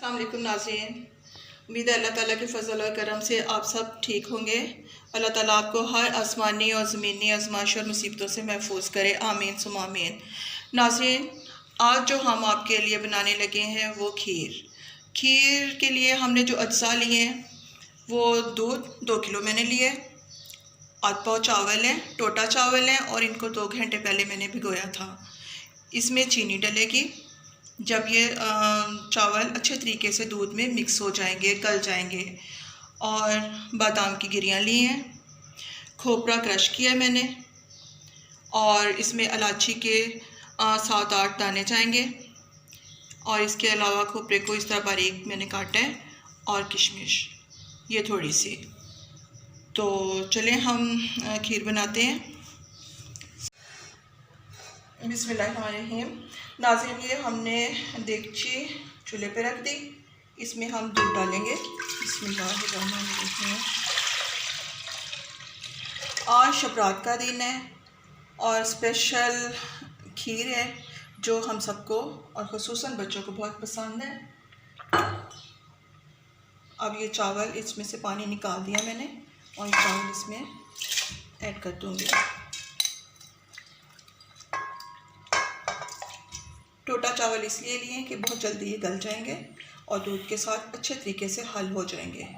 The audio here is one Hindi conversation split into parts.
अस्सलाम वालेकुम नाज़रीन। उम्मीद है अल्लाह ताला के फ़ज़ल और करम से आप सब ठीक होंगे। अल्लाह ताला आपको हर आसमानी और ज़मीनी आजमाइश और मुसीबतों से महफूज करे, आमीन सुम आमीन। नाज़रीन, आज जो हम आपके लिए बनाने लगे हैं वो खीर के लिए हमने जो अज्जा लिए हैं वो दूध 2 किलो मैंने लिए, आध पाव चावल है, टोटा चावल है और इनको 2 घंटे पहले मैंने भिगोया था। इसमें चीनी डलेगी। जब ये चावल अच्छे तरीके से दूध में मिक्स हो जाएंगे, गल जाएंगे। और बादाम की गिरियाँ ली हैं, खोपरा क्रश किया है मैंने, और इसमें इलायची के 7-8 दाने जाएंगे। और इसके अलावा खोपरे को इस तरह बारीक मैंने काटा है, और किशमिश ये थोड़ी सी। तो चलें हम खीर बनाते हैं। बिस्मिल्लाहिर्रहमानिर्रहीम। नाज़रीन, ये हमने देगची चूल्हे पे रख दी, इसमें हम दूध डालेंगे। बिस्मिल्लाहिर्रहमानिर्रहीम। आज शबरात का दिन है और स्पेशल खीर है जो हम सबको और ख़ुसूसन बच्चों को बहुत पसंद है। अब ये चावल, इसमें से पानी निकाल दिया मैंने और चावल इसमें ऐड कर दूँगी। टोटा चावल इसलिए लिए कि बहुत जल्दी ये गल जाएंगे और दूध के साथ अच्छे तरीके से हल हो जाएंगे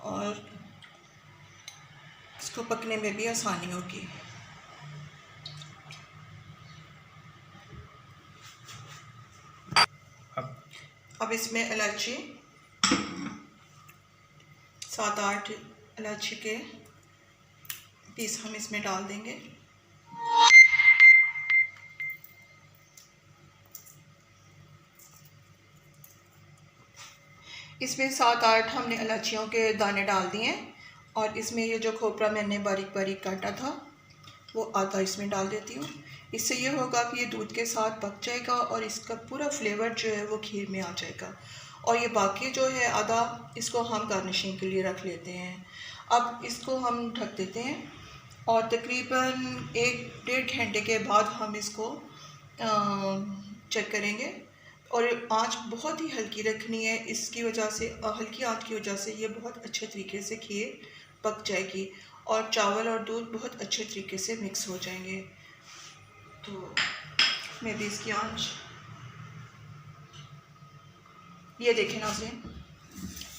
और इसको पकने में भी आसानी होगी। अब इसमें इलायची 7-8 इलायची के पीस हम इसमें डाल देंगे। इसमें 7-8 हमने इलायचियों के दाने डाल दिए हैं और इसमें ये जो खोपरा मैंने बारीक बारीक काटा था वो आधा इसमें डाल देती हूँ। इससे ये होगा कि ये दूध के साथ पक जाएगा और इसका पूरा फ्लेवर जो है वो खीर में आ जाएगा। और ये बाकी जो है आधा, इसको हम गार्निशिंग के लिए रख लेते हैं। अब इसको हम ढक देते हैं और तकरीबन 1-1.5 घंटे के बाद हम इसको चेक करेंगे। और आंच बहुत ही हल्की रखनी है, इसकी वजह से, हल्की आंच की वजह से ये बहुत अच्छे तरीके से खीर पक जाएगी और चावल और दूध बहुत अच्छे तरीके से मिक्स हो जाएंगे। तो मैं भी इसकी आंच, ये देखें नाज़रीन,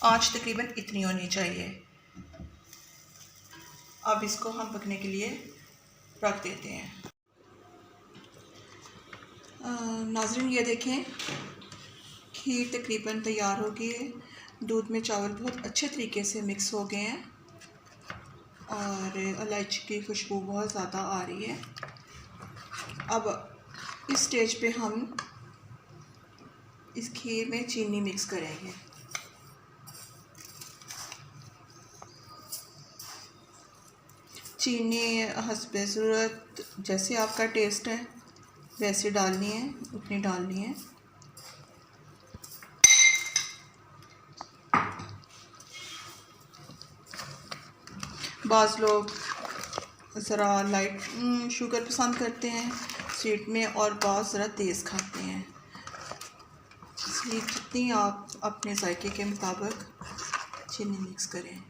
आंच तकरीबन इतनी होनी चाहिए। अब इसको हम पकने के लिए रख देते हैं। नाज़रीन, ये देखें खीर तकरीबन तैयार हो गई है। दूध में चावल बहुत अच्छे तरीके से मिक्स हो गए हैं और इलायची की खुशबू बहुत ज़्यादा आ रही है। अब इस स्टेज पे हम इस खीर में चीनी मिक्स करेंगे। चीनी हस्बे ज़रूरत, जैसे आपका टेस्ट है वैसे डालनी है, उतनी डालनी है। बाज़ लोग ज़रा लाइट शुगर पसंद करते हैं स्वीट में और बाज़ ज़रा तेज़ खाते हैं, इसलिए जितनी आप अपने जायके के मुताबिक चीनी मिक्स करें।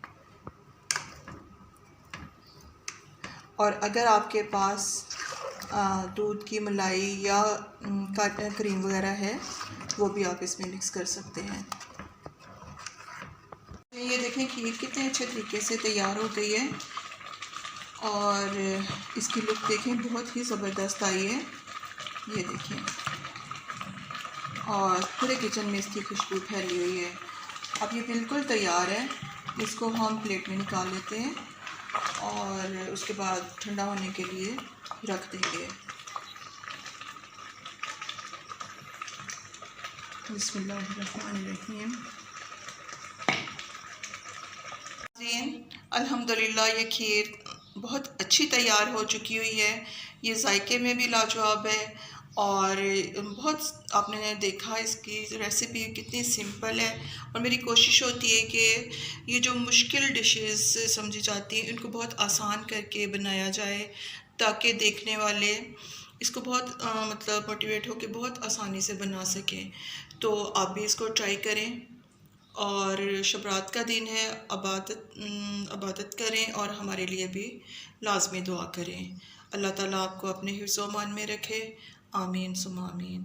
और अगर आपके पास दूध की मलाई या क्रीम वगैरह है वो भी आप इसमें मिक्स कर सकते हैं। ये देखें खीर कितने अच्छे तरीके से तैयार हो गई है और इसकी लुक देखें, बहुत ही ज़बरदस्त आई है। ये देखें, और पूरे किचन में इसकी खुशबू फैली हुई है। अब ये बिल्कुल तैयार है। इसको हम प्लेट में निकाल लेते हैं और उसके बाद ठंडा होने के लिए रख देंगे। बिस्मिल्लाहिर्रहमानिर्रहीम। अल्हम्दुलिल्लाह, ये खीर बहुत अच्छी तैयार हो चुकी हुई है। ये जायके में भी लाजवाब है और बहुत, आपने देखा इसकी रेसिपी कितनी सिंपल है। और मेरी कोशिश होती है कि ये जो मुश्किल डिशेस समझी जाती हैं इनको बहुत आसान करके बनाया जाए ताकि देखने वाले इसको बहुत मतलब मोटिवेट होकर बहुत आसानी से बना सकें। तो आप भी इसको ट्राई करें। और शब रात का दिन है, इबादत करें और हमारे लिए भी लाजमी दुआ करें। अल्लाह ताला आपको अपने हिफ्ज़-ओ-मान में रखे। आमीन सुम्मा आमीन।